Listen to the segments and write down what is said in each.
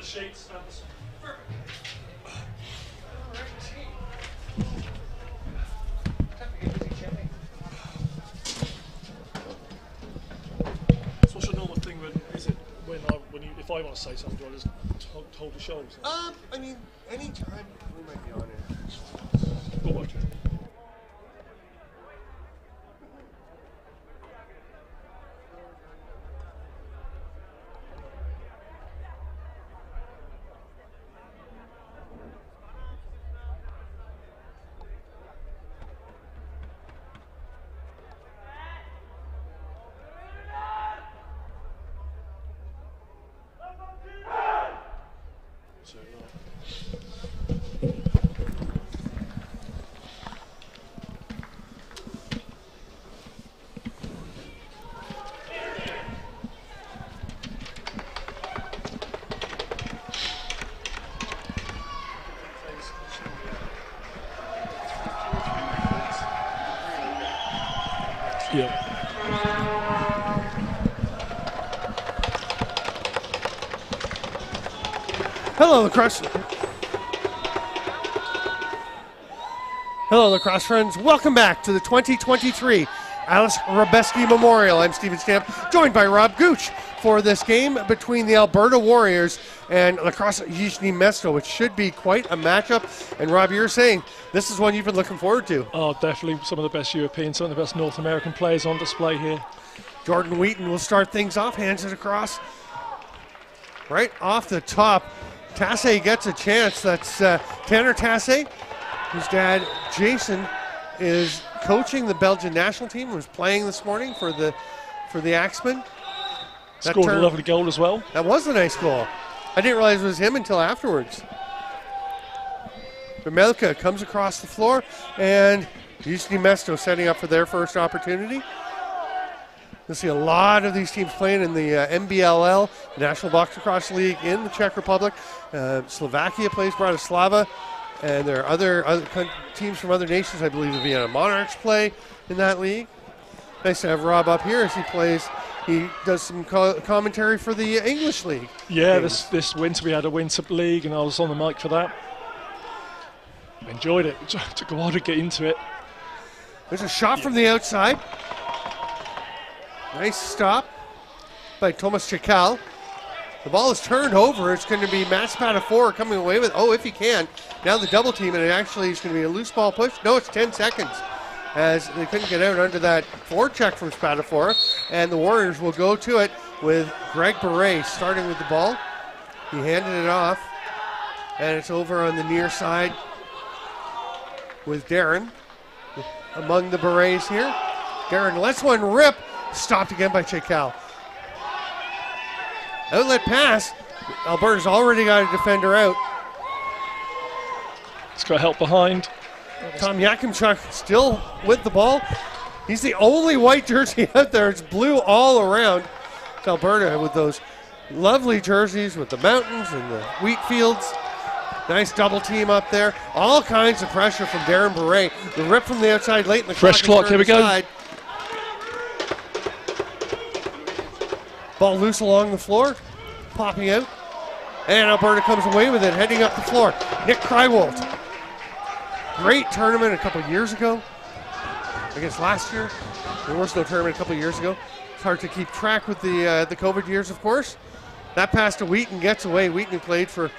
Sheets. So what's your normal thing is it if I want to say something, do I just hold the shoulders? I mean, any time we might be on it. Go watch it. Yeah. Hello, lacrosse. Hello, lacrosse friends. Welcome back to the 2023 Aleš Hřebeský Memorial. I'm Steven Stamp, joined by Rob Gooch for this game between the Alberta Warriors and lacrosse Jižní Město, which should be quite a matchup. And Rob, you're saying this is one you've been looking forward to. Oh, definitely some of the best European, some of the best North American players on display here. Jordan Wheaton will start things off, hands it across. Right off the top, Tassé gets a chance. That's Tanner Tassé, whose dad, Jason, is coaching the Belgian national team, was playing this morning for the Axemen. Scored a lovely goal as well. That was a nice goal. I didn't realize it was him until afterwards. Melka comes across the floor, and Jižní Město setting up for their first opportunity. You'll see a lot of these teams playing in the MBLL, National Box-lacrosse League in the Czech Republic. Slovakia plays Bratislava, and there are other teams from other nations. I believe the Vienna Monarchs play in that league. Nice to have Rob up here as he plays. He does some commentary for the English League. Yeah, this winter we had a winter league, and I was on the mic for that. Enjoyed it. It took a while to get into it. There's a shot from the outside. Nice stop by Thomas Chikal. The ball is turned over. It's going to be Matt Spatafora coming away with, if he can. Now the double team, and it actually is going to be a loose ball push. No, it's 10 seconds, as they couldn't get out under that forecheck from Spatafora. And the Warriors will go to it with Greg Beret starting with the ball. He handed it off, and it's over on the near side with Darren among the Berets here. Darren lets one rip. Stopped again by Chikal. Outlet pass. Alberta's already got a defender out. It's got help behind. Tom Yakimchuk still with the ball. He's the only white jersey out there. It's blue all around. It's Alberta with those lovely jerseys with the mountains and the wheat fields. Nice double team up there. All kinds of pressure from Darren Beret. The rip from the outside late in the fresh clock. Here we go. Ball loose along the floor, popping out. And Alberta comes away with it, heading up the floor. Nick Krywoldt. Great tournament a couple years ago. I guess last year. There was no tournament a couple years ago. It's hard to keep track with the COVID years, of course. That pass to Wheaton gets away. Wheaton played for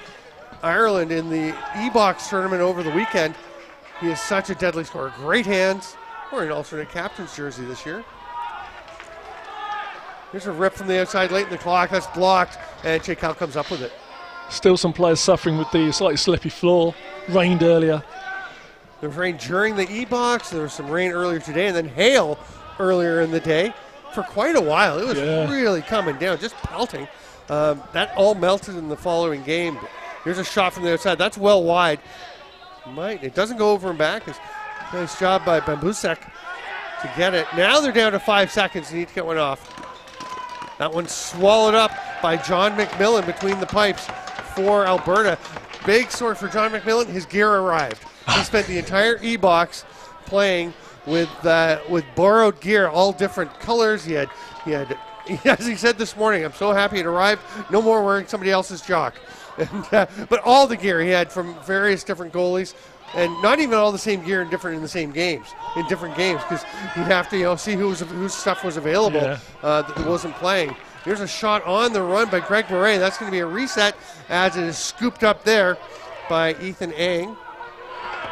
Ireland in the E-Box tournament over the weekend. He is such a deadly scorer. Great hands. Wearing an alternate captain's jersey this year. Here's a rip from the outside late in the clock. That's blocked, and Chikal comes up with it. Still some players suffering with the slightly slippy floor. Rained earlier. There was rain during the E-Box. There was some rain earlier today, and then hail earlier in the day. For quite a while, it was really coming down, just pelting. That all melted in the following game. Here's a shot from the outside. That's well wide. It doesn't go over and back. Nice job by Bambusek to get it. Now they're down to 5 seconds. They need to get one off. That one's swallowed up by John McMillan between the pipes for Alberta. Big story for John McMillan, his gear arrived. He spent the entire E-box playing with borrowed gear, all different colors. He had, as he said this morning, I'm so happy it arrived. No more wearing somebody else's jock. And, but all the gear he had from various different goalies, and not even all the same gear in different games, because you'd have to see whose stuff was available that wasn't playing. Here's a shot on the run by Greg Murray. That's going to be a reset as it is scooped up there by Ethan Ang.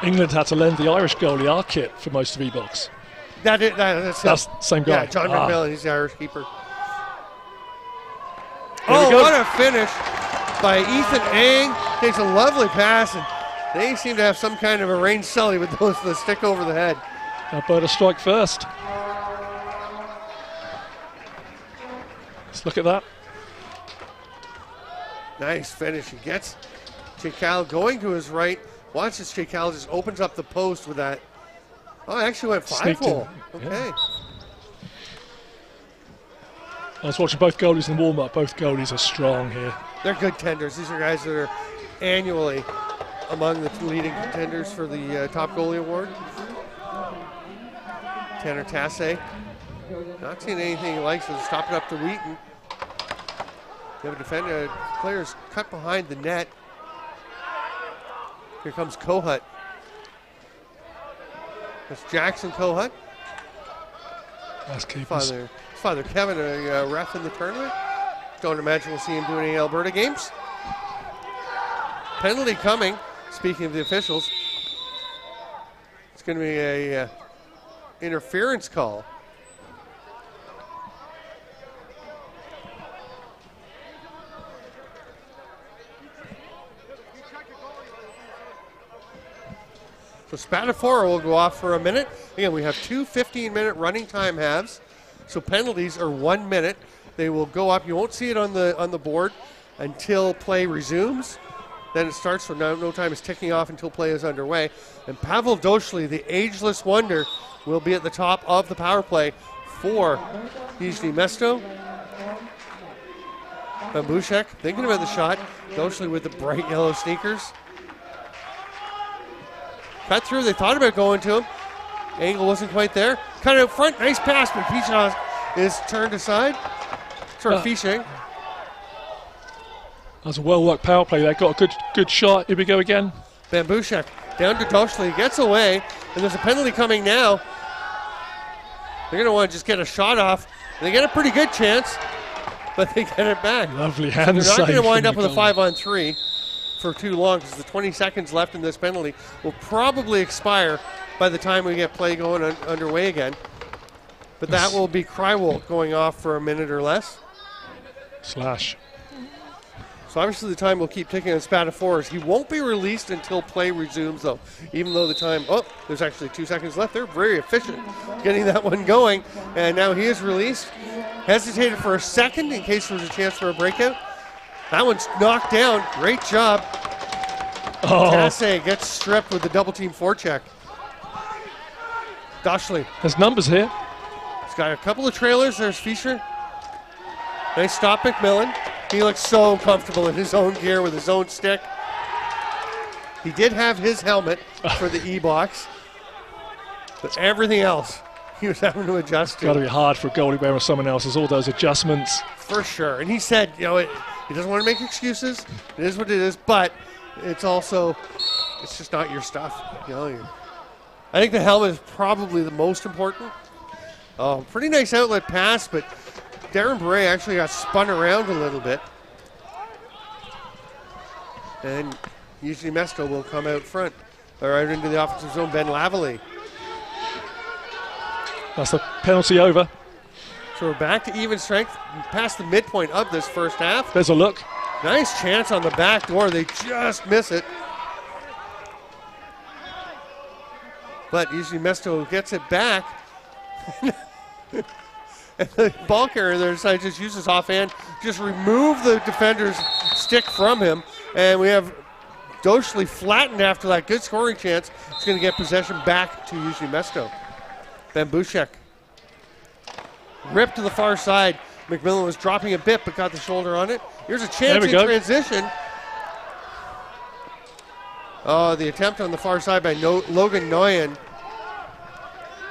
England had to lend the Irish goalie our kit for most of E-box. That's Yeah, John McMillan, he's the Irish keeper. What a finish by Ethan Ang. Takes a lovely pass, and they seem to have some kind of a range sully with the stick over the head. Alberta strike first. Let's look at that. Nice finish. He gets Chikal going to his right. Watch as Chikal just opens up the post with that. Oh, it actually went 5-hole. Okay. Yeah. I was watching both goalies in the warm-up. Both goalies are strong here. They're good tenders. These are guys that are annually among the leading contenders for the top goalie award. Tanner Tassay. Not seeing anything he likes, so stop it up to Wheaton. You have a defender, players cut behind the net. Here comes Kohut. That's Jackson Kohut. Nice keepers. His father Kevin, a ref in the tournament. Don't imagine we'll see him do any Alberta games. Penalty coming. Speaking of the officials, it's going to be a interference call. So Spatafora will go off for a minute. Again, we have two 15-minute running time halves. So penalties are 1 minute. They will go up. You won't see it on the board until play resumes. Then it starts, so no time is ticking off until play is underway. And Pavel Doshli, the ageless wonder, will be at the top of the power play for Jižní Město. Bambushek thinking about the shot. Doshli with the bright yellow sneakers. Cut through, they thought about going to him. Angle wasn't quite there. Cut out front, nice pass, but Pichon is turned aside. Sorry, Fisching. That was a well-worked power play there. Got a good shot. Here we go again. Bambushek down to Doshli, gets away, and there's a penalty coming now. They're going to want to just get a shot off. They get a pretty good chance, but they get it back. Lovely hand save. They're not going to wind up with a 5-on-3 for too long, because the 20 seconds left in this penalty will probably expire by the time we get play going underway again. But that will be Krywolk going off for a minute or less. Slash. So obviously the time will keep ticking on Spatafora's. He won't be released until play resumes, though, even though the time, there's actually 2 seconds left. They're very efficient getting that one going, and now he is released. Hesitated for a second in case there was a chance for a breakout. That one's knocked down. Great job. Tassay gets stripped with the double team forecheck. Doshli. There's numbers here. He's got a couple of trailers. There's Fischer. Nice stop, McMillan. He looks so comfortable in his own gear with his own stick. He did have his helmet for the E-box, but everything else he was having to adjust to. Got to be hard for a goalie wearing someone else's, all those adjustments. For sure. And he said, he doesn't want to make excuses. It is what it is, but it's just not your stuff. I think the helmet is probably the most important. Pretty nice outlet pass, but Darren Beret actually got spun around a little bit. And Jižní Město will come out front, or out into the offensive zone, Ben Lavallee. That's the penalty over. So we're back to even strength, past the midpoint of this first half. There's a look. Nice chance on the back door. They just miss it. But Jižní Město gets it back. And the ball carrier there decided to just use his offhand, just remove the defender's stick from him. And we have Doshli flattened after that good scoring chance. He's going to get possession back to Jižní Město. Bambushek ripped to the far side. McMillan was dropping a bit, but got the shoulder on it. Here's a chance in go. transition. Oh, the attempt on the far side by Logan Nguyen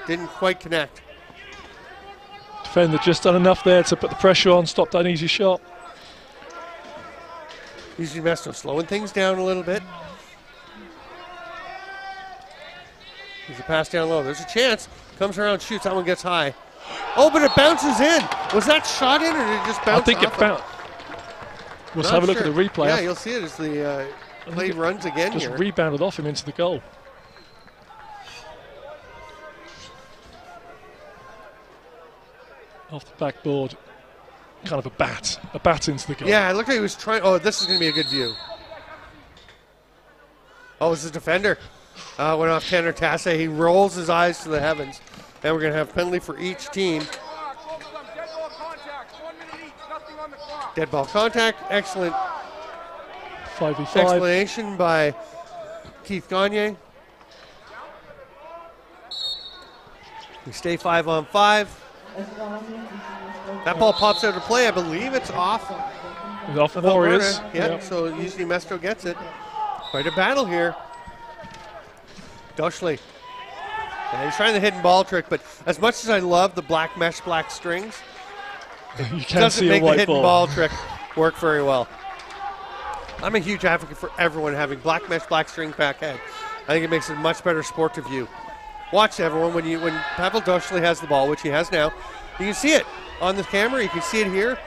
didn't quite connect. Defender just done enough there to put the pressure on, stop that easy shot. Usually Město slowing things down a little bit. There's a pass down low. There's a chance. Comes around, shoots. That one gets high. Oh, but it bounces in. Was that shot in, or did it just bounce? I think it bounced. Let's have a look at the replay. Yeah, you'll see it as the play runs again just here. Rebounded off him into the goal. Off the backboard. Kind of a bat into the goal. Yeah, it looked like he was trying. Oh, this is going to be a good view. Oh, it's a defender. Went off Tanner Tasse. He rolls his eyes to the heavens. And we're going to have a penalty for each team. Dead ball contact. Excellent 5v5. explanation by Keith Gagne. We stay 5-on-5. That ball pops out of play. I believe it's off. It's off the Warriors. Yeah, so usually Město gets it. Quite a battle here. Doschley. Yeah, he's trying the hidden ball trick, but as much as I love the black mesh, black strings, You it can't doesn't see a make the white hidden ball. ball trick work very well. I'm a huge advocate for everyone having black mesh, black string back head. I think it makes it a much better sport to view. Watch everyone when Pavel Doschley has the ball, which he has now. You can see it on the camera. You can see it here.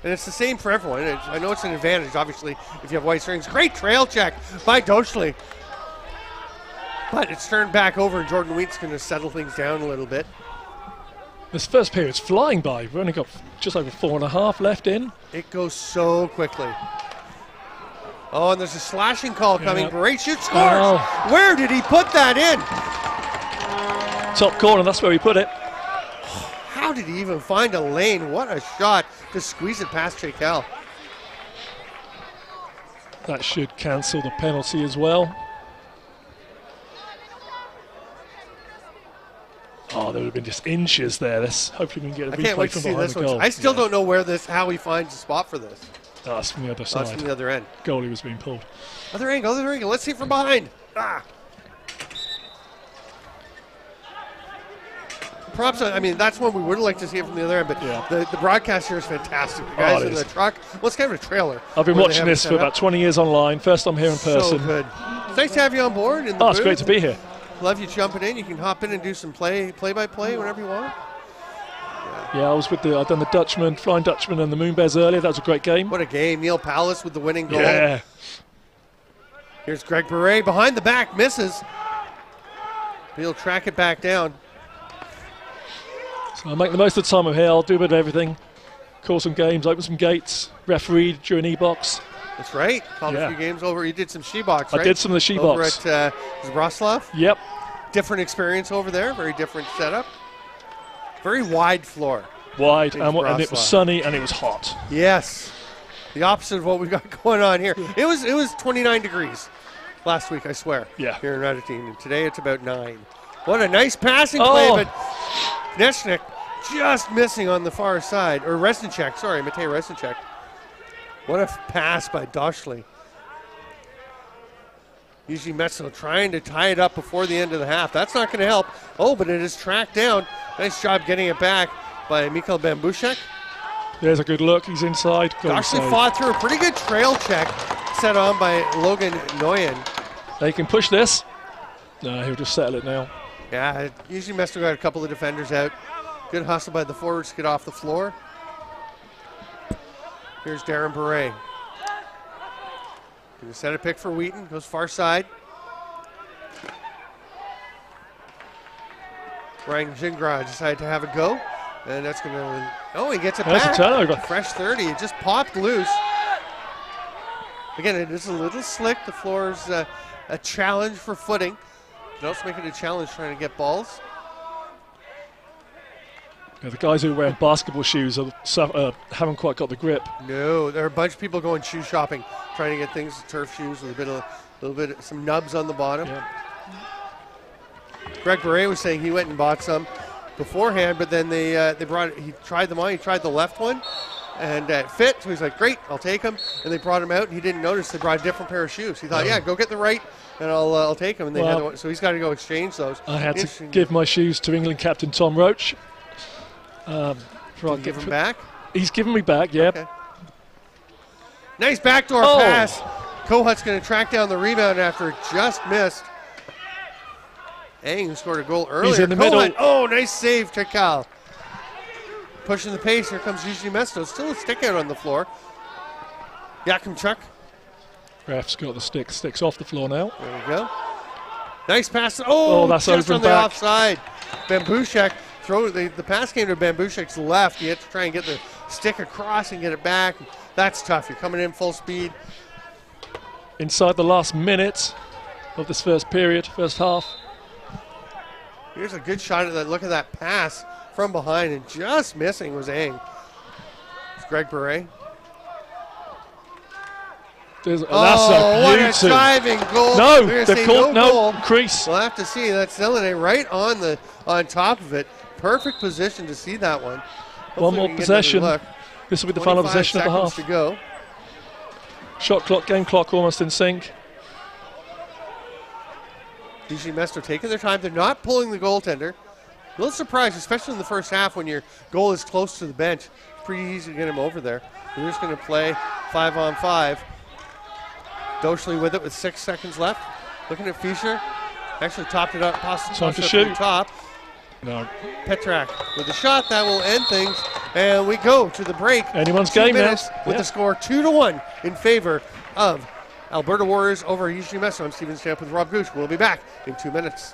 And it's the same for everyone. I know it's an advantage, obviously, if you have white strings. Great trail check by Doschley. But it's turned back over, and Jordan Wheat's going to settle things down a little bit. This first period's flying by. We've only got just over 4.5 left in. It goes so quickly. Oh, and there's a slashing call coming. Great shoot, scores! Oh. Where did he put that in? Top corner, that's where we put it. How did he even find a lane? What a shot to squeeze it past Jekyll. That should cancel the penalty as well. Oh, there would have been just inches there. Hopefully we can get a I can't replay wait to from see behind this the one. goal. I still don't know how he finds a spot for this. Oh, that's from the other side. That's from the other end. Goalie was being pulled. Other angle. Let's see from behind. Props. I mean, that's one we would like to see it from the other end, but the broadcast here is fantastic. The guys in the truck. Well, it's kind of a trailer. I've been watching this for about 20 years online. First time here in person. So good. It's nice to have you on board. In the it's great to be here. Love you jumping in. You can hop in and do some play-by-play whenever you want. Yeah, I've done the Dutchman, Flying Dutchman and the Moon Bears earlier. That was a great game. What a game. Neil Palace with the winning goal. Yeah. Here's Greg Beret behind the back, misses. He'll track it back down. So I'll make the most of the time I'm here. I'll do a bit of everything. Call some games, open some gates, refereed during E-Box. That's right. Called a few games over. You did some She-Box, right? I did some of the She-Box. Over at Wrocław? Yep. Different experience over there. Very different setup. Very wide floor. Wide, and it was sunny and it was hot. Yes. The opposite of what we got going on here. It was 29 degrees last week, I swear. Yeah. Here in Radotín. And today it's about 9. What a nice passing play, but Neshnik just missing on the far side. Or Resnicek, sorry, Matej Resnicek. What a pass by Doschley. Usually Město trying to tie it up before the end of the half. That's not going to help. Oh, but it is tracked down. Nice job getting it back by Mikhail Bambushek. There's a good look. He's inside. Doschley fought through a pretty good trail check set on by Logan Nguyen. They can push this. No, he'll just settle it now. Yeah, usually Město got a couple of defenders out. Good hustle by the forwards to get off the floor. Here's Darren Beret. Gonna set a pick for Wheaton, goes far side. Ryan Gingrad decided to have a go, and that's gonna, he gets it back. That's a turnover. Fresh 30, it just popped loose. Again, it is a little slick. The floor is a challenge for footing. You can also make it a challenge trying to get balls. Yeah, the guys who are wearing basketball shoes haven't quite got the grip. No, there are a bunch of people going shoe shopping, trying to get things, turf shoes with some nubs on the bottom. Yeah. Greg Beret was saying he went and bought some beforehand, but then they brought it, he tried them on. He tried the left one, and it fit. So he's like, great, I'll take him. And they brought him out, and he didn't notice they brought a different pair of shoes. He thought, yeah, go get the right, and I'll take him. And they had the one, so he's got to go exchange those. I had to give my shoes to England captain Tom Roach. Give him back? He's given me back, yeah. Okay. Nice backdoor pass. Kohut's going to track down the rebound after it just missed. Ang, who scored a goal earlier. He's in the middle. Oh, nice save, Chikal. Pushing the pace. Here comes Jižní Město. Still a stick out on the floor. Yakimchuk. Ref's got the stick. Stick's off the floor now. There we go. Nice pass. Oh, that's just over on and the back. offside. Bambushek the pass came to Bambushek's left. He had to try and get the stick across and get it back. That's tough. You're coming in full speed. Inside the last minute of this first period, first half. Here's a good shot at that. Look at that pass from behind, and just missing was Ang. It's Greg Beret. That's a what beauty. a diving goal. No, We're they've say called no goal. crease. We'll have to see. That's Selenay right on top of it. Perfect position to see that one. Hopefully One more we can get possession. another look. This will be the final 25 possession of the half. seconds to go. Shot clock, game clock almost in sync. Jižní Město taking their time. They're not pulling the goaltender. A little surprised, especially in the first half when your goal is close to the bench. It's pretty easy to get him over there. They're just going to play 5-on-5. Doschley with it with 6 seconds left. Looking at Fischer. Actually topped it up. Time to shoot. Top. No. Petrak with the shot. That will end things. And we go to the break. Anyone's 2 game now. minutes with the score 2-1 in favor of Alberta Warriors over Jižní Město. I'm Steven Stamp with Rob Gooch. We'll be back in 2 minutes.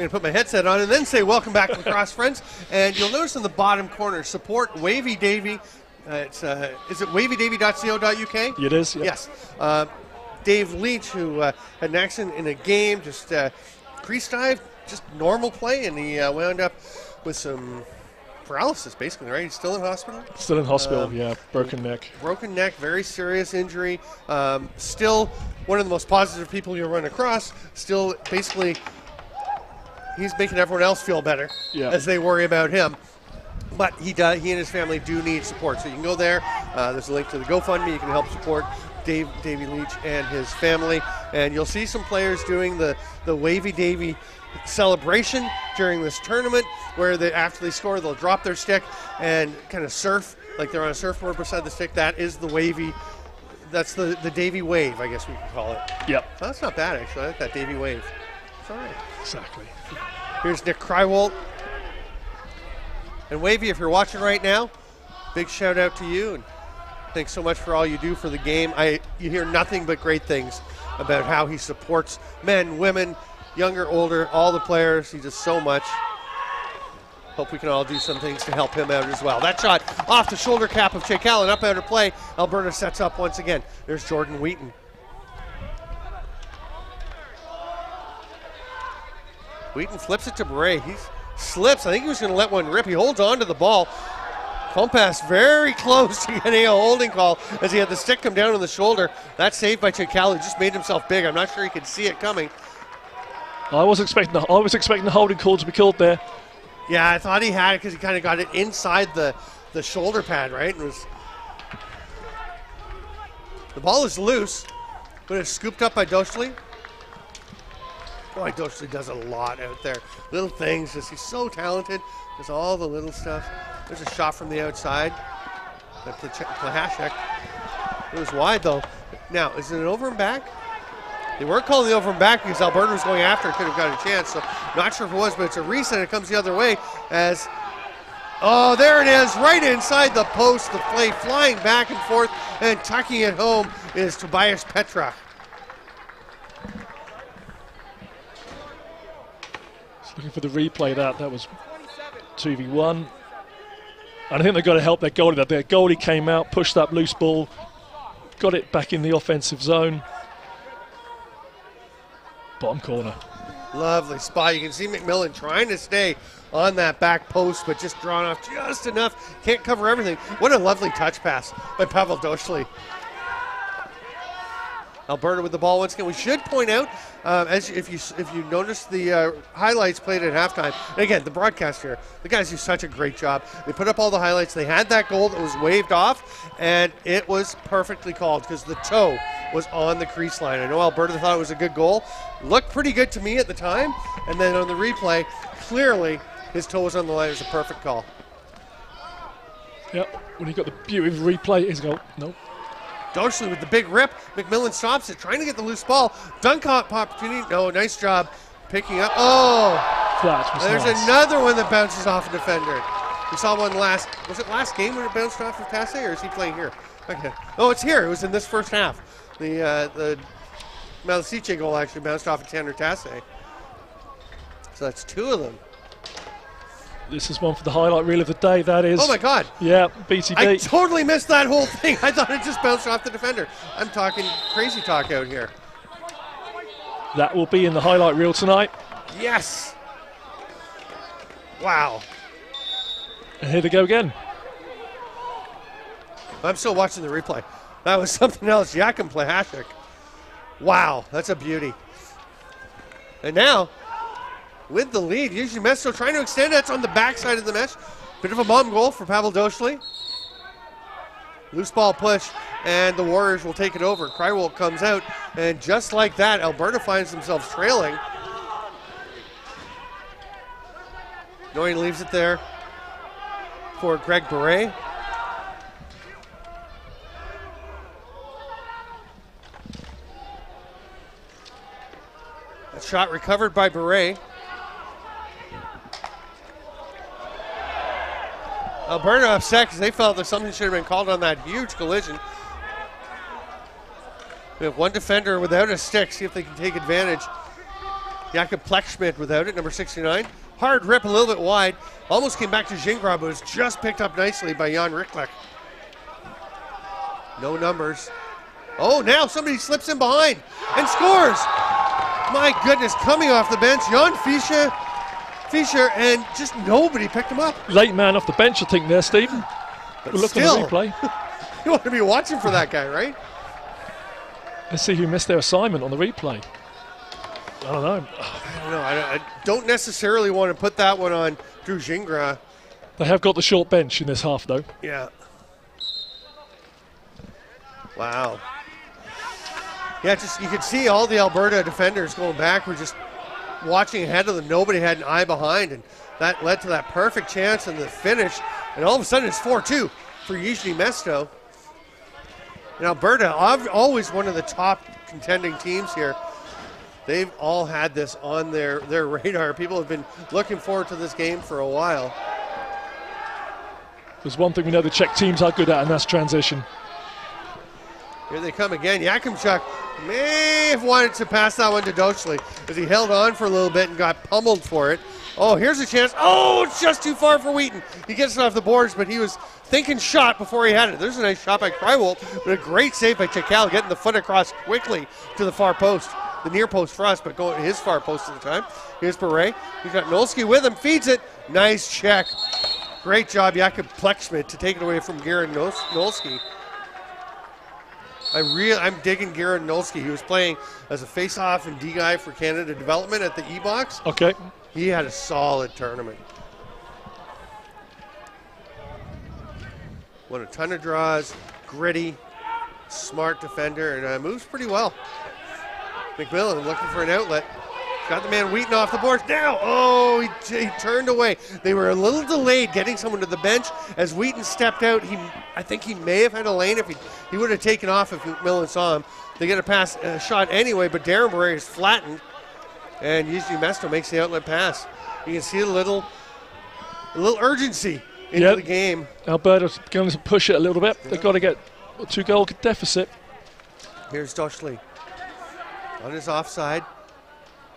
I'm going to put my headset on and then say welcome back, lacrosse friends. And you'll notice in the bottom corner, support Wavy Davy. Is it wavydavy.co.uk? It is, yeah. Yes. Dave Leach, who had an accident in a game, just crease dive, just normal play, and he wound up with some paralysis, basically, right? He's still in hospital? Still in hospital, yeah. Broken neck. Broken neck, very serious injury. Still one of the most positive people you'll run across. Still, basically, he's making everyone else feel better as they worry about him. But he and his family do need support. So you can go there. There's a link to the GoFundMe. You can help support Davy Leach and his family. And you'll see some players doing the Wavy Davy celebration during this tournament, where after they score, they'll drop their stick and kind of surf like they're on a surfboard beside the stick. That is the Wavy. That's the Davy wave, I guess we can call it. Yep. Oh, that's not bad, actually. I like that Davy wave. It's all right. Exactly. Here's Nick Krywalt. And Wavy, if you're watching right now, big shout out to you. And thanks so much for all you do for the game. You hear nothing but great things about how he supports men, women, younger, older, all the players. He does so much. Hope we can all do some things to help him out as well. That shot off the shoulder cap of Chekal and up out of play. Alberta sets up once again. There's Jordan Wheaton. Wheaton flips it to Bray. He slips. I think he was going to let one rip. He holds on to the ball. Compass very close to getting a holding call as he had the stick come down on the shoulder. That's saved by Chekal. He just made himself big. I'm not sure he could see it coming. I was expecting the holding call to be called there. Yeah, I thought he had it because he kind of got it inside the shoulder pad, right? The ball is loose, but it's scooped up by Doschley. Boy, Doschley does a lot out there. Little things, just he's so talented. There's all the little stuff. There's a shot from the outside. Plahashek. It was wide though. Now, is it an over and back? They weren't calling the over and back because Alberta was going after it, could have got a chance. So not sure if it was, but it's a reset. It comes the other way as, oh, there it is, right inside the post. The play flying back and forth and tucking it home is Tobias Petra. Just looking for the replay. That was 2v1. And I think they've got to help their goalie. Their goalie came out, pushed that loose ball, got it back in the offensive zone. Bottom corner. Lovely spot. You can see McMillan trying to stay on that back post, but just drawn off just enough. Can't cover everything. What a lovely touch pass by Pavel Doschley. Alberta with the ball once again. We should point out, if you notice the highlights played at halftime, and again, the broadcast here, the guys do such a great job. They put up all the highlights. They had that goal that was waved off, and it was perfectly called because the toe was on the crease line. I know Alberta thought it was a good goal. Looked pretty good to me at the time, and then on the replay, clearly his toe was on the line. It was a perfect call. Yep, when he got the beauty of the replay, his goal. Nope. Doschley with the big rip. McMillan stops it, trying to get the loose ball. Dunk opportunity. No, nice job picking up. Oh, there's nice. Another one that bounces off a defender. We saw one was it last game when it bounced off of Tasse, or is he playing here? Okay. Oh, it's here. It was in this first half. The Malasice goal actually bounced off of Tanner Tasse. So that's two of them. This is one for the highlight reel of the day. That is. Oh my God. Yeah, BTB. I totally missed that whole thing. I thought it just bounced off the defender. I'm talking crazy talk out here. That will be in the highlight reel tonight. Yes. Wow. And here they go again. I'm still watching the replay. That was something else. Jakub Plahashek. Wow, that's a beauty. And now, with the lead, Jižní Město trying to extend. That's on the backside of the mesh. Bit of a bomb goal for Pavel Doschley. Loose ball push, and the Warriors will take it over. Krywolk comes out, and just like that, Alberta finds themselves trailing. Noyan leaves it there for Greg Beret. That shot recovered by Beret. Alberta upset because they felt that something should have been called on that huge collision. We have one defender without a stick. See if they can take advantage. Jakob Plekschmidt without it, number 69. Hard rip, a little bit wide. Almost came back to Gingras, but was just picked up nicely by Jan Riklik. No numbers. Oh, now somebody slips in behind and scores. My goodness, coming off the bench, Jan Fischer, and just nobody picked him up. Late man off the bench, I think there, Stephen. But we'll look still, at the replay. You want to be watching for that guy, right? Let's see who missed their assignment on the replay. I don't know. I don't necessarily want to put that one on Drew Gingras. They have got the short bench in this half, though. Yeah. Wow. Yeah, just you could see all the Alberta defenders going back were just watching ahead of them. Nobody had an eye behind, and that led to that perfect chance and the finish. And all of a sudden, it's 4-2 for Jižní Město. And Alberta, always one of the top contending teams here. They've all had this on their radar. People have been looking forward to this game for a while. There's one thing we know the Czech teams are good at, and that's transition. Here they come again. Yakimchuk may have wanted to pass that one to Dochley as he held on for a little bit and got pummeled for it. Oh, here's a chance. Oh, it's just too far for Wheaton. He gets it off the boards, but he was thinking shot before he had it. There's a nice shot by Krywoldt, but a great save by Chikal, getting the foot across quickly to the far post. The near post for us, but going to his far post at the time. Here's Beret. He's got Nolski with him, feeds it. Nice check. Great job, Jakob Plekschmidt, to take it away from Garen Nolski. I'm digging Garen Nolski. He was playing as a face-off and D guy for Canada Development at the E-Box. Okay. He had a solid tournament. Won a ton of draws, gritty, smart defender, and moves pretty well. McMillan looking for an outlet. Got the man Wheaton off the boards now. Oh, he turned away. They were a little delayed getting someone to the bench. As Wheaton stepped out, I think he may have had a lane if he would have taken off if McMillan saw him. They get a shot anyway, but Darren Beret is flattened, and Jižní Město makes the outlet pass. You can see a little urgency into the game. Alberta's going to push it a little bit. They've got to get a 2-goal deficit. Here's Dochley on his offside.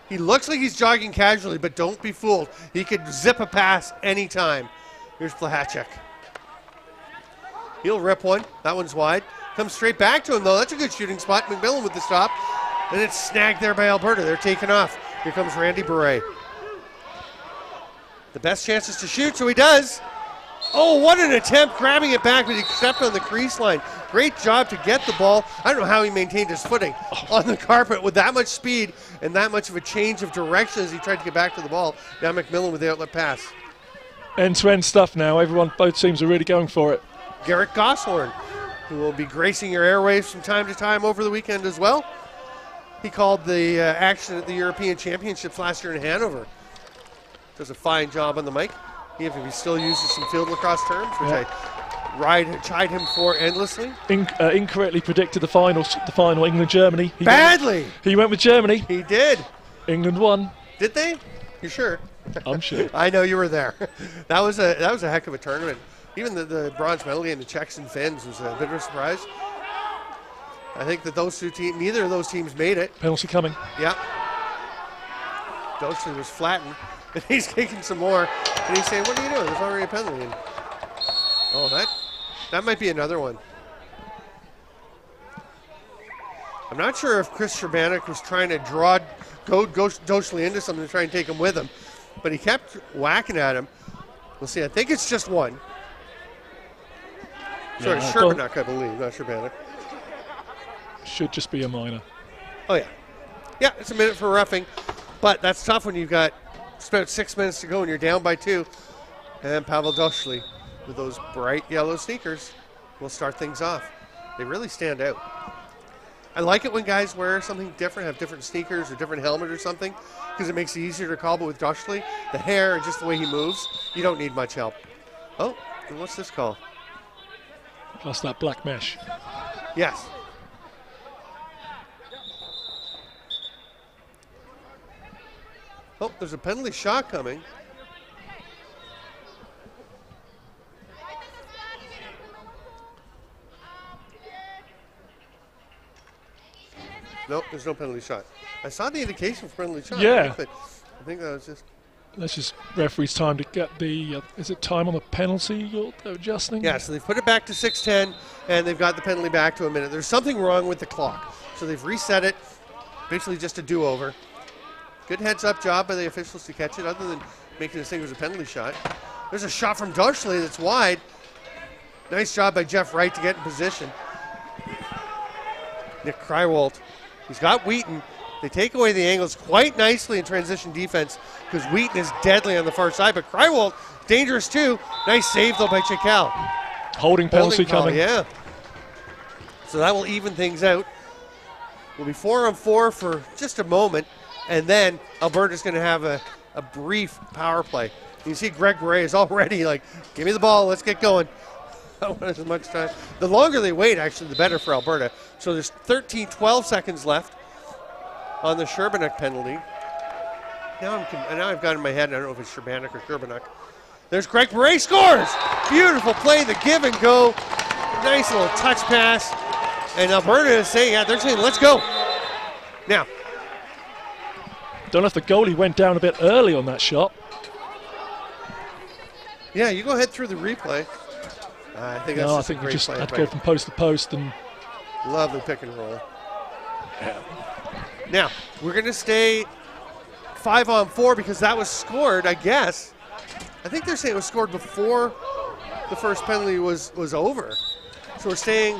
He looks like he's jogging casually, but don't be fooled. He could zip a pass anytime. Here's Plahacek. He'll rip one. That one's wide. Comes straight back to him, though. That's a good shooting spot. McMillan with the stop. And it's snagged there by Alberta. They're taking off. Here comes Randy Beret. The best chances to shoot, so he does. Oh, what an attempt, grabbing it back, but he stepped on the crease line. Great job to get the ball. I don't know how he maintained his footing on the carpet with that much speed and that much of a change of direction as he tried to get back to the ball. Now McMillan with the outlet pass. End-to-end stuff now. Both teams are really going for it. Garrett Gosshorn, who will be gracing your airwaves from time to time over the weekend as well. He called the action at the European Championships last year in Hanover. Does a fine job on the mic. If he still uses some field lacrosse terms, which I chide him for endlessly. Incorrectly predicted the final England-Germany. Badly! He went with Germany. He did. England won. Did they? You sure? I'm sure. I know you were there. That was a heck of a tournament. Even the bronze medal game, the Czechs and Finns, was a bit of a surprise. I think that those two teams, neither of those teams made it. Penalty coming. Yeah. Dochley was flattened, and he's kicking some more. And he's saying, what are you doing? There's already a penalty. And, oh, that might be another one. I'm not sure if Chris Sherbanek was trying to go Dochley into something to try and take him with him, but he kept whacking at him. We'll see. I think it's just one. Sorry, Sherbanek, I believe, not Sherbanek. Should just be a minor. Oh, yeah. Yeah, it's a minute for roughing, but that's tough when you've got about 6 minutes to go and you're down by 2. And Pavel Dochley with those bright yellow sneakers will start things off. They really stand out. I like it when guys wear something different, have different sneakers or different helmet or something, because it makes it easier to call. But with Dochley, the hair and just the way he moves, you don't need much help. Oh, and what's this call? Plus that black mesh. Yes. Oh, there's a penalty shot coming. Nope, there's no penalty shot. I saw the indication for penalty shot. Yeah. But I think that was just... That's just referee's time to get the, is it time on the penalty they're adjusting? Yeah, so they've put it back to 6:10, and they've got the penalty back to a minute. There's something wrong with the clock. So they've reset it, basically just a do-over. Good heads-up job by the officials to catch it, other than making this thing was a penalty shot. There's a shot from Dochley that's wide. Nice job by Jeff Wright to get in position. Nick Krywoldt. He's got Wheaton. They take away the angles quite nicely in transition defense because Wheaton is deadly on the far side, but Krywoldt, dangerous too. Nice save though by Chikal. Holding penalty coming. Yeah. So that will even things out. We'll be 4-on-4 for just a moment, and then Alberta's going to have a brief power play. You can see Greg Bray is already like, give me the ball, let's get going. Not as much time. The longer they wait, actually, the better for Alberta. So there's 12 seconds left on the Sherbanek penalty. Now I've got it in my head, I don't know if it's Sherbanek or Sherbanek. There's Greg Bray, scores! Beautiful play, the give and go. Nice little touch pass And Alberta is saying, yeah, they're saying, let's go. Now. Don't know if the goalie went down a bit early on that shot. Yeah, you go ahead through the replay. I think that's no, I just think a we great just play had to go from post to post. And lovely pick and roll. yeah. Now, we're going to stay 5-on-4 because that was scored, I guess. I think they're saying it was scored before the first penalty was over. So we're staying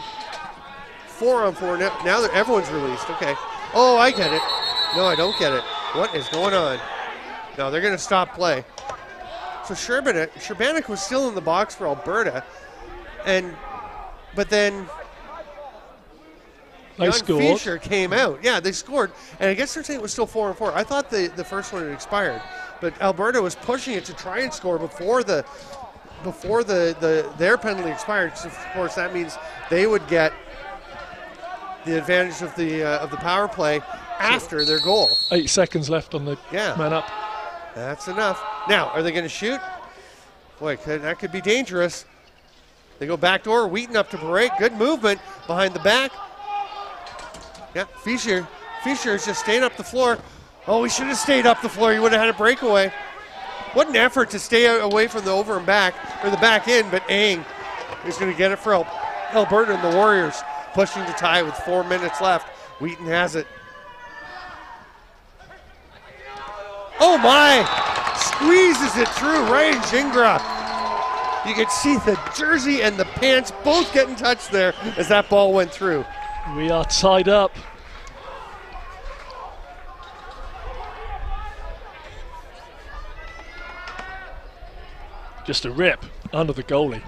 4-on-4 now that everyone's released. Okay. Oh, I get it. No, I don't get it. What is going on? No, they're going to stop play. So Hřebeský was still in the box for Alberta, but then they scored. Fisher came out. Yeah, they scored, and I guess they're saying it was still 4-on-4. I thought the first one had expired, but Alberta was pushing it to try and score before their penalty expired. Because of course that means they would get the advantage of the power play after their goal. 8 seconds left on the man up. That's enough. Now, are they going to shoot? Boy, that could be dangerous. They go backdoor. Wheaton up to Beret. Good movement behind the back. Yeah, Fisher is just staying up the floor. Oh, he should have stayed up the floor. He would have had a breakaway. What an effort to stay away from the over and back, or the back end, but Ang is going to get it for Alberta and the Warriors, pushing to tie with 4 minutes left. Wheaton has it. Oh my! Squeezes it through Ryan Gingras. You could see the jersey and the pants both getting touched there as that ball went through. We are tied up. Just a rip under the goalie.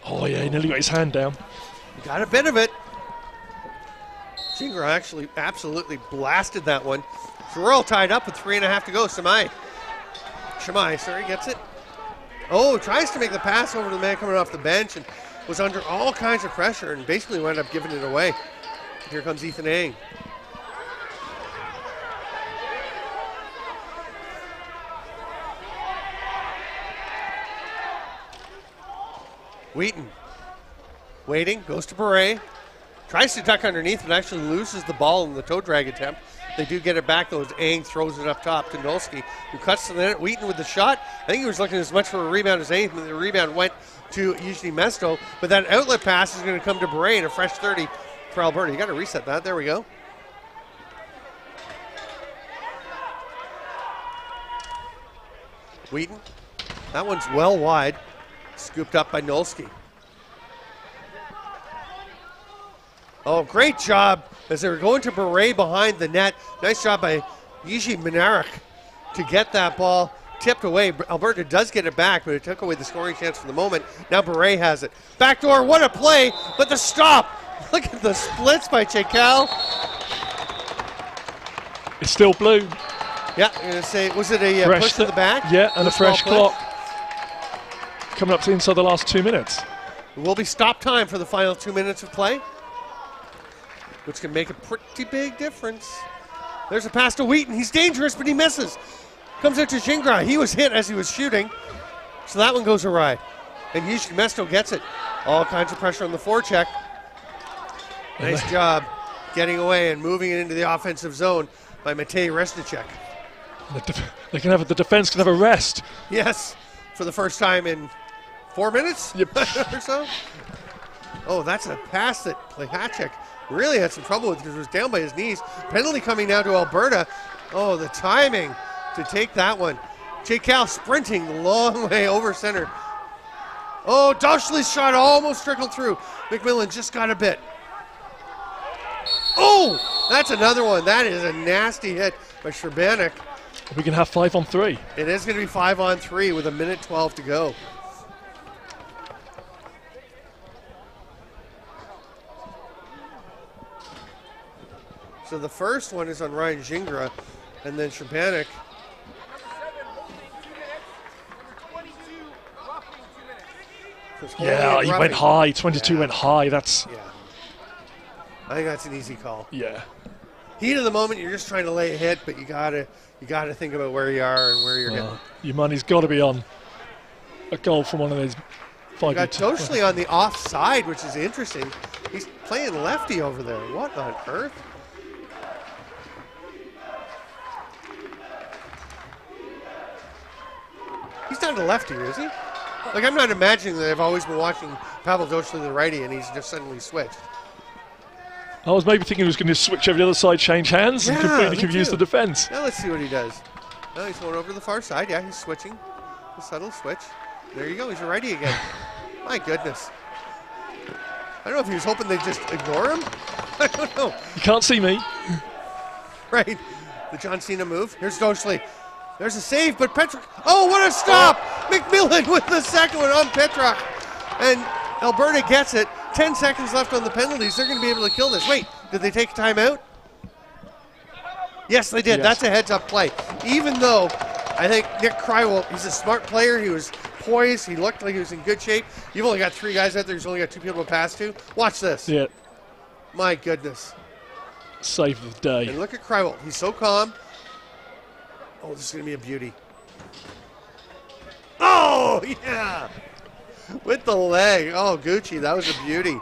Oh yeah, he nearly got his hand down. He got a bit of it. Gingras actually absolutely blasted that one. So we're all tied up with 3.5 to go. Shimai, gets it. Oh, tries to make the pass over to the man coming off the bench and was under all kinds of pressure and basically wound up giving it away. Here comes Ethan Ang. Wheaton waiting, goes to Beret. Tries to duck underneath, but actually loses the ball in the toe drag attempt. They do get it back, though, as Ang throws it up top to Nolsky, who cuts to the net. Wheaton with the shot. I think he was looking as much for a rebound as anything. The rebound went to Jižní Město, but that outlet pass is going to come to Beret and a fresh 30 for Alberta. You got to reset that. There we go. Wheaton. That one's well wide. Scooped up by Nolsky. Oh, great job as they were going to Beret behind the net. Nice job by Jižní Město to get that ball tipped away. Alberta does get it back, but it took away the scoring chance for the moment. Now Beret has it. Backdoor, what a play, but the stop. Look at the splits by Czech. It's still blue. Yeah, I'm going to say, was it a push to the back? Yeah, and a fresh clock. Coming up to inside the last 2 minutes. It will be stop time for the final 2 minutes of play, which can make a pretty big difference. There's a pass to Wheaton. He's dangerous, but he misses. Comes out to Gingras. He was hit as he was shooting, so that one goes awry. And Jižní Město gets it. All kinds of pressure on the forecheck. Nice job getting away and moving it into the offensive zone by Matej Resnicek. The defense can have a rest. Yes, for the first time in 4 minutes or so. Oh, that's a pass that Plehacek really had some trouble with because it was down by his knees. Penalty coming now to Alberta. Oh, the timing to take that one. Czech sprinting the long way over center. Oh, Dashley's shot almost trickled through. McMillan just got a bit. Oh, that's another one. That is a nasty hit by Hřebeský. We can have 5-on-3. It is going to be 5-on-3 with 1:12 to go. So the first one is on Ryan Gingras, and then Hřebeský. Yeah, he went high. 22 went high. That's. Yeah. I think that's an easy call. Yeah. Heat of the moment, you're just trying to lay a hit, but you gotta think about where you are and where you're getting. Your money's got to be on. a goal from one of those 5v2. Got Dosley on the offside, which is interesting. He's playing lefty over there. What on earth? He's not a lefty, is he? Like, I'm not imagining that I've always been watching Pavel Dosley the righty and he's just suddenly switched. I was maybe thinking he was going to switch over the other side, change hands, and completely confuse the defence. Now let's see what he does. Now he's going over to the far side. Yeah, he's switching. A subtle switch. There you go. He's a righty again. My goodness. I don't know if he was hoping they'd just ignore him. I don't know. You can't see me. Right. The John Cena move. Here's Dosley. There's a save, but Petrock. Oh, what a stop! McMillan with the second one on Petrock. And Alberta gets it. 10 seconds left on the penalties. They're going to be able to kill this. Wait, did they take a timeout? Yes, they did. Yes. That's a heads-up play. Even though I think Nick Krywell, he's a smart player. He was poised. He looked like he was in good shape. You've only got 3 guys out there. You've only got 2 people to pass to. Watch this. Yeah. My goodness. Save of the day. And look at Krywell. He's so calm. Oh, this is going to be a beauty. Oh, yeah. With the leg. Oh, Gucci, that was a beauty.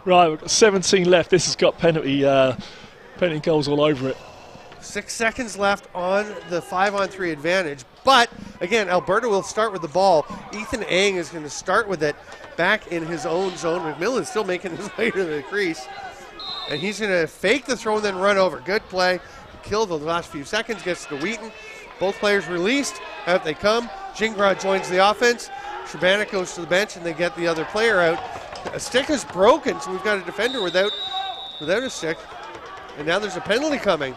Right, we've got 17 left. This has got penalty goals all over it. 6 seconds left on the 5-on-3 advantage. But, again, Alberta will start with the ball. Ethan Ang is going to start with it back in his own zone. McMillan's still making his way to the crease. And he's going to fake the throw and then run over. Good play. Kill the last few seconds. Gets to Wheaton. Both players released. Out they come. Gingras joins the offense. Sherbanek goes to the bench, and they get the other player out. A stick is broken, so we've got a defender without a stick. And now there's a penalty coming.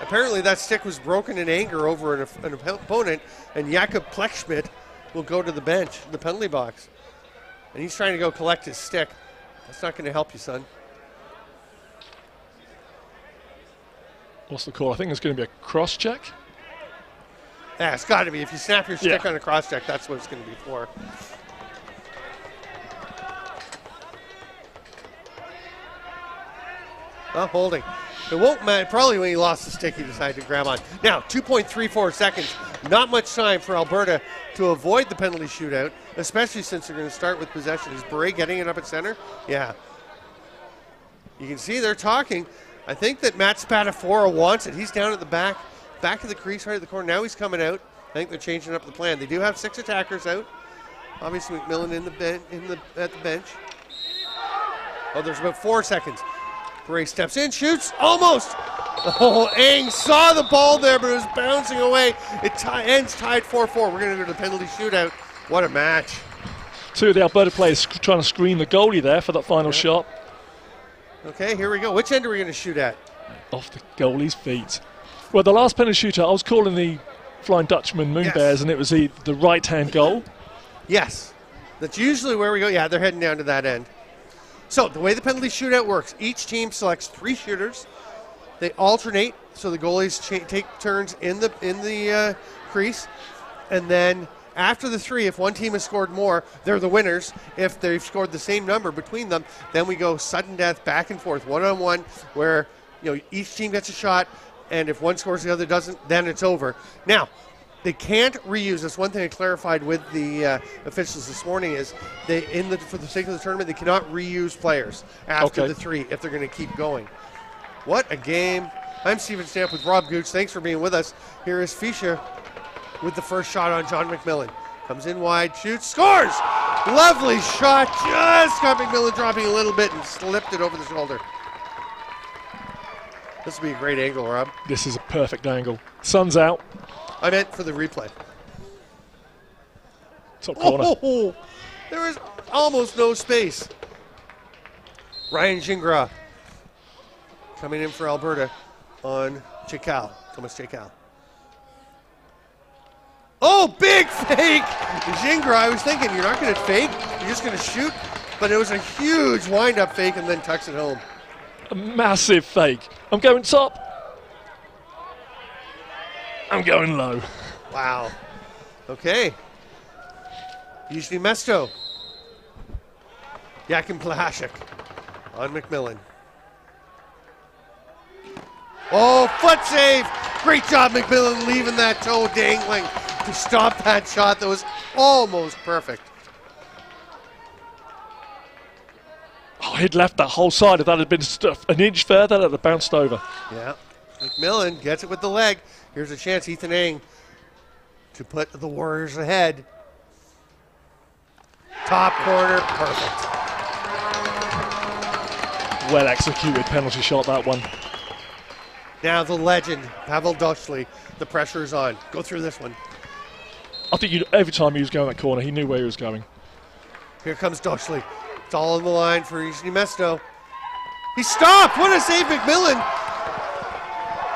Apparently that stick was broken in anger over an opponent, and Jakob Plechschmidt will go to the bench, the penalty box. And he's trying to go collect his stick. That's not going to help you, son. What's the call? I think it's going to be a cross check. Yeah, it's got to be. If you snap your stick on a cross check, that's what it's going to be for. Not holding. It won't matter. Probably when he lost the stick, he decided to grab on. Now, 2.34 seconds. Not much time for Alberta to avoid the penalty shootout, especially since they're going to start with possession. Is Bure getting it up at center? Yeah. You can see they're talking. I think that Matt Spadafora wants it. He's down at the back of the crease, right at the corner. Now he's coming out. I think they're changing up the plan. They do have 6 attackers out. Obviously, McMillan at the bench. Oh, there's about 4 seconds. Bray steps in, shoots, almost. Oh, Ang saw the ball there, but it was bouncing away. It ends tied 4-4. We're going to go to the penalty shootout. What a match. 2 of the Alberta players trying to screen the goalie there for that final shot. Okay, here we go. Which end are we going to shoot at? Off the goalie's feet. Well, the last penalty shootout, I was calling the Flying Dutchman Moon Bears, and it was the right-hand goal. Yes. That's usually where we go. Yeah, they're heading down to that end. So the way the penalty shootout works, each team selects 3 shooters. They alternate, so the goalies take turns in the crease. And then after the 3, if one team has scored more, they're the winners. If they've scored the same number between them, then we go sudden death, back and forth, one-on-one, where each team gets a shot, and if one scores, the other doesn't, then it's over. Now, they can't reuse. That's one thing I clarified with the officials this morning is for the sake of the tournament, they cannot reuse players after the 3 if they're going to keep going. What a game. I'm Steven Stamp with Rob Gooch. Thanks for being with us. Here is Fischer with the first shot on John McMillan. Comes in wide, shoots, scores! Lovely shot. Just got McMillan dropping a little bit and slipped it over the shoulder. This will be a great angle, Rob. This is a perfect angle. Sun's out. I meant for the replay. Top corner. Oh, there is almost no space. Ryan Gingras coming in for Alberta on Chikal, Thomas Chikal. Oh, big fake! Gingras, I was thinking, you're not going to fake, you're just going to shoot. But it was a huge wind-up fake and then tucks it home. A massive fake. I'm going top. I'm going low. Wow. Okay. Jižní Město. Jakub Plechschmidt on McMillan. Oh, foot save. Great job, McMillan, leaving that toe dangling. to stop that shot that was almost perfect. Oh, he'd left that whole side. If that had been an inch further, that would have bounced over. Yeah. McMillan gets it with the leg. Here's a chance, Ethan Eng, to put the Warriors ahead. Top corner, perfect. Well executed penalty shot, that one. Now the legend, Pavel Doshli. The pressure is on. Go through this one. I think every time he was going that corner, he knew where he was going. Here comes Doshli. It's all on the line for Jižní Město. He stopped! What a save, McMillan!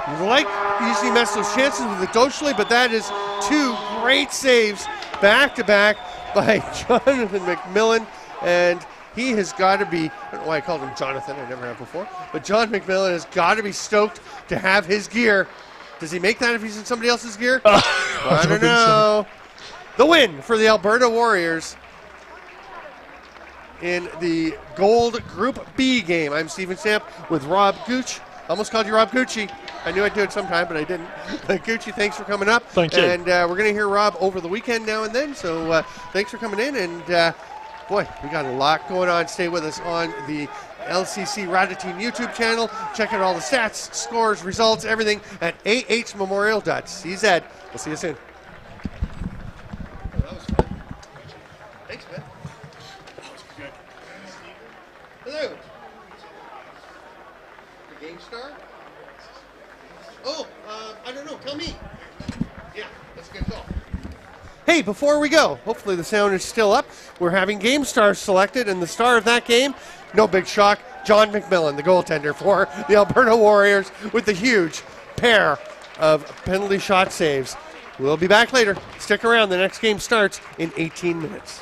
You like Jižní Město's chances with the Doshli, but that is two great saves back-to-back by Jonathan McMillan. And he has got to be, I don't know why I called him Jonathan, I never have before, but John McMillan has got to be stoked to have his gear. Does he make that if he's in somebody else's gear? I don't know. So. The win for the Alberta Warriors in the Gold Group B game. I'm Stephen Stamp with Rob Gooch. Almost called you Rob Gucci. I knew I'd do it sometime, but I didn't. Gucci, thanks for coming up. Thank you. And we're going to hear Rob over the weekend now and then, so thanks for coming in. And boy, we got a lot going on. Stay with us on the LCC Radotín YouTube channel. Check out all the stats, scores, results, everything at ahmemorial.cz. We'll see you soon. Oh, that was fun. Thanks, man. That was good. Hello. The Game Star? Oh, I don't know. Tell me. Yeah, that's a good call. Hey, before we go, hopefully the sound is still up. We're having game stars selected, and the star of that game, no big shock, John McMillan, the goaltender for the Alberta Warriors, with the huge pair of penalty shot saves. We'll be back later. Stick around. The next game starts in 18 minutes.